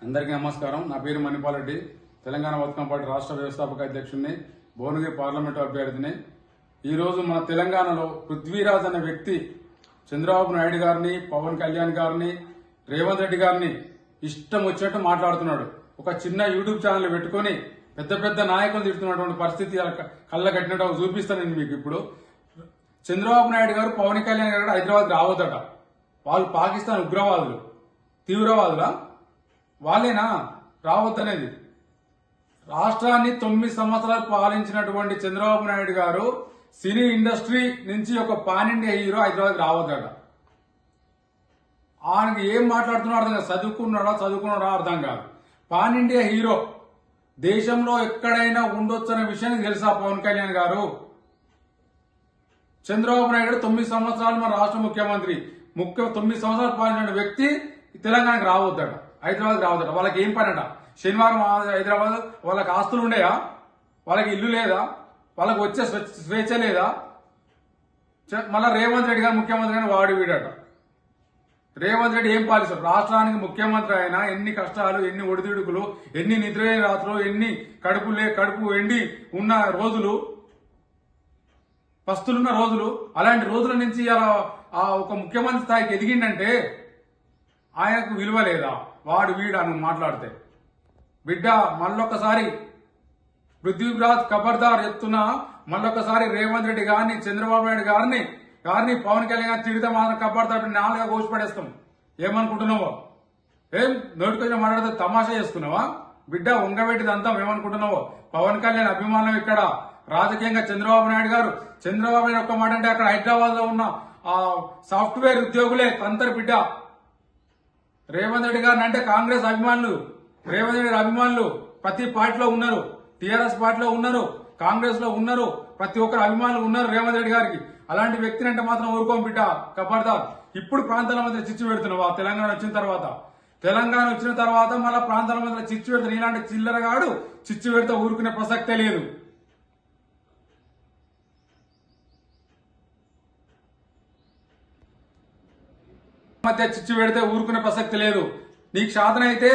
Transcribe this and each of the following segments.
అందరికీ నమస్కారం. నా పేరు మణిపాల్ రెడ్డి, తెలంగాణ బతుకమ్మ పార్టీ రాష్ట్ర వ్యవస్థాపక అధ్యక్షుడిని, భువనగిరి పార్లమెంటు అభ్యర్థిని. ఈరోజు మన తెలంగాణలో పృథ్వీరాజ్ అనే వ్యక్తి చంద్రబాబు నాయుడు గారిని, పవన్ కళ్యాణ్ గారిని, రేవంత్ రెడ్డి గారిని ఇష్టం వచ్చినట్టు మాట్లాడుతున్నాడు. ఒక చిన్న యూట్యూబ్ ఛానల్ పెట్టుకుని పెద్ద పెద్ద నాయకులు తిడుతున్నటువంటి పరిస్థితి కళ్ళ కట్టినట్టు చూపిస్తాను నేను మీకు. ఇప్పుడు చంద్రబాబు నాయుడు గారు, పవన్ కళ్యాణ్ గారు హైదరాబాద్ రావద్దట. వాళ్ళు పాకిస్తాన్ ఉగ్రవాదులు, తీవ్రవాదులా? వాళ్ళేనా రావద్దనేది? రాష్ట్రాన్ని 9 సంవత్సరాలు పాలించినటువంటి చంద్రబాబు నాయుడు గారు సినీ ఇండస్ట్రీ నుంచి ఒక పాన్ ఇండియా హీరో హైదరాబాద్ రావద్దట. ఆయనకి ఏం మాట్లాడుతున్నాడో అర్థం కాదు. చదువుకున్నాడా అర్థం కాదు. పాన్ ఇండియా హీరో దేశంలో ఎక్కడైనా ఉండొచ్చనే విషయానికి తెలుసా పవన్ కళ్యాణ్ గారు? చంద్రబాబు నాయుడు 9 సంవత్సరాలు మన రాష్ట్ర ముఖ్యమంత్రి, 9 సంవత్సరాలు పాలించిన వ్యక్తి తెలంగాణకు రావద్దట, హైదరాబాద్ రావద్దట. వాళ్ళకి ఏం పనట? శనివారం హైదరాబాద్ వాళ్ళకి ఆస్తులు ఉండేయా? వాళ్ళకి ఇల్లు లేదా? వాళ్ళకి వచ్చే స్వేచ్ఛ లేదా? మళ్ళా రేవంత్ రెడ్డి గారు ముఖ్యమంత్రి అని వాడు వీడట. రేవంత్ రెడ్డి ఏం పాలిస్తాడు? రాష్ట్రానికి ముఖ్యమంత్రి అయినా ఎన్ని కష్టాలు, ఎన్ని ఒడిదుడుకులు, ఎన్ని నిద్రలేని రాత్రులు, ఎన్ని కడుపు ఎండి ఉన్న రోజులు, పస్తులున్న రోజులు, అలాంటి రోజుల నుంచి ఆ ఒక ముఖ్యమంత్రి స్థాయికి ఎదిగిందంటే ఆయనకు విలువ లేదా? వాడు వీడు అని మాట్లాడితే బిడ్డ మళ్ళొక్కసారి పృథ్వీరాజ్ ఖబర్దార్ చెప్తున్నా. మళ్ళొక్కసారి రేవంత్ రెడ్డి గారిని, చంద్రబాబు నాయుడు గారిని పవన్ కళ్యాణ్ గారిని తిడితే మాత్రం ఖబర్దార్ నాలుగా కోసి పడేస్తాం. ఏమనుకుంటున్నావో? ఏం నోటికొచ్చిన మాట్లాడితే తమాషా చేస్తున్నావా? బిడ్డ ఉంగబెట్టిది అంతా ఏమనుకుంటున్నావో? పవన్ కళ్యాణ్ అభిమానం ఇక్కడ రాజకీయంగా చంద్రబాబు నాయుడు గారు, చంద్రబాబు నాయుడు ఒక్క మాట అంటే అక్కడ హైదరాబాద్ లో ఉన్న ఆ సాఫ్ట్వేర్ ఉద్యోగులే తంతరు బిడ్డ. రేవంత్ రెడ్డి గారిని అంటే కాంగ్రెస్ అభిమానులు, రేవంత్ రెడ్డి అభిమానులు ప్రతి పార్టీలో ఉన్నారు. టీఆర్ఎస్ పార్టీలో ఉన్నారు, కాంగ్రెస్ లో ఉన్నారు, ప్రతి ఒక్కరు అభిమానులు ఉన్నారు రేవంత్ రెడ్డి గారికి. అలాంటి వ్యక్తిని అంటే మాత్రం ఊరుకోం బిడ్డ, ఖబర్దార్. ఇప్పుడు ప్రాంతాల మధ్య చిచ్చు పెడుతున్నావా? తెలంగాణ వచ్చిన తర్వాత మళ్ళా ప్రాంతాల మధ్య చిచ్చు పెడుతున్నా. ఇలాంటి చిల్లరగాడు చిచ్చు పెడితే ఊరుకునే ప్రసక్తే లేదు. మధ్య చిచ్చు పెడితే ఊరుకునే ప్రసక్తి లేదు. నీకు శాతం అయితే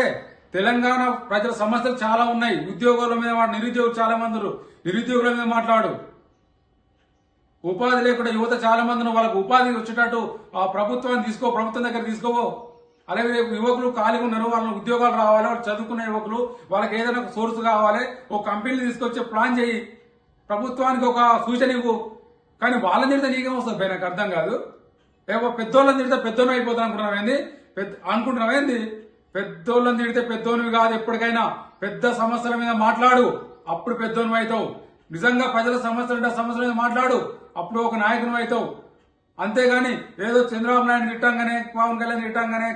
తెలంగాణ ప్రజల సమస్యలు చాలా ఉన్నాయి. ఉద్యోగుల మీద నిరుద్యోగులు చాలా మంది, నిరుద్యోగుల మీద మాట్లాడు. ఉపాధి లేకుండా యువత చాలా మంది, వాళ్ళకు ఉపాధి వచ్చేటట్టు ఆ ప్రభుత్వం దగ్గర తీసుకోవో. అలాగే యువకులు ఖాళీగా ఉన్నారు, వాళ్ళని ఉద్యోగాలు రావాలి, వాళ్ళు చదువుకున్న యువకులు, వాళ్ళకి ఏదైనా ఒక సోర్స్ కావాలి, ఒక కంపెనీలు తీసుకొచ్చే ప్లాన్ చేయి, ప్రభుత్వానికి ఒక సూచన ఇవ్వు. కానీ వాళ్ళని తిడితే నీకేం వస్తుంది? నాకు అర్థం కాదు. ఏవో పెద్దోళ్ళని తిడితే పెద్దోని అయిపోతాను అనుకుంటున్నావేంది? పెద్దోళ్ళని తిడితే పెద్దోనివి కాదు. ఎప్పటికైనా పెద్ద సమస్యల మీద మాట్లాడు, అప్పుడు పెద్దోని అవుతావు. నిజంగా ప్రజల సమస్యల మీద మాట్లాడు, అప్పుడు ఒక నాయకుని అవుతావు. అంతేగాని ఏదో చంద్రబాబు నాయుడు తిట్టంగానే, పవన్ కళ్యాణ్ తిట్టంగానే,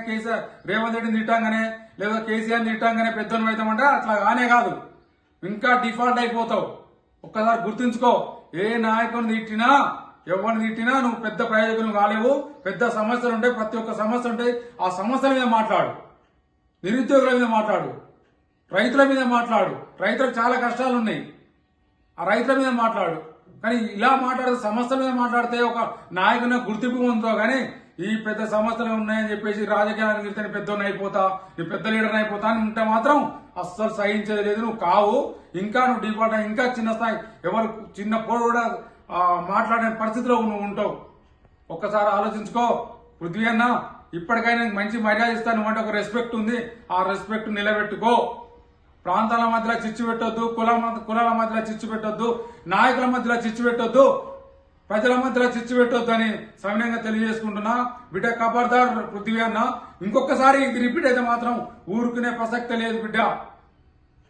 రేవంత్ రెడ్డిని తిట్టంగానే, లేదా కేసీఆర్ తిట్టంగానే పెద్దోని అవుతామంటే అట్లా కానే కాదు. ఇంకా డిఫాల్ట్ అయిపోతావు. ఒక్కసారి గుర్తుంచుకో, ఏ నాయకుని తిట్టినా, ఎవరిని తిట్టినా నువ్వు పెద్ద ప్రయోజకులు కాలేవు. పెద్ద సమస్యలు ఉంటాయి, ప్రతి ఒక్క సమస్య ఉంటాయి. ఆ సమస్యల మీద మాట్లాడు, నిరుద్యోగుల మీద మాట్లాడు, రైతుల మీద మాట్లాడు. రైతులకు చాలా కష్టాలు ఉన్నాయి, ఆ రైతుల మీద మాట్లాడు. కానీ ఇలా మాట్లాడితే, సమస్యల మీద మాట్లాడితే ఒక నాయకుని గుర్తింపు పొందుతావు. కానీ ఈ పెద్ద సమస్యలు ఉన్నాయని చెప్పేసి రాజకీయాలకు తిరిగితే పెద్దోని అయిపోతా, ఈ పెద్ద లీడర్ అయిపోతా అని ఉంటే మాత్రం అస్సలు సహించేది లేదు. నువ్వు కావు. ఇంకా నువ్వు డిఫాల్ట్, ఇంకా చిన్న స్థాయి, ఎవరు చిన్న పోడు కూడా మాట్లాడే పరిస్థితిలో నువ్వు ఉంటావు. ఒక్కసారి ఆలోచించుకో పృథ్వీ అన్న. ఇప్పటికైనా మంచి మర్యాద ఇస్తాను అంటే ఒక రెస్పెక్ట్ ఉంది, ఆ రెస్పెక్ట్ నిలబెట్టుకో. ప్రాంతాల మధ్యలో చిచ్చు పెట్టొద్దు, కులాల మధ్యలో చిచ్చు పెట్టొద్దు, నాయకుల మధ్యలో చిచ్చు పెట్టొద్దు, ప్రజల మధ్యలో చిచ్చు పెట్టొద్దు అని సమయంగా తెలియజేసుకుంటున్నా. బిడ్డ ఖబర్దార్ పృథ్వీ అన్న. ఇంకొకసారి ఇది రిపీట్ అయితే మాత్రం ఊరుకునే ప్రసక్తే లేదు బిడ్డ.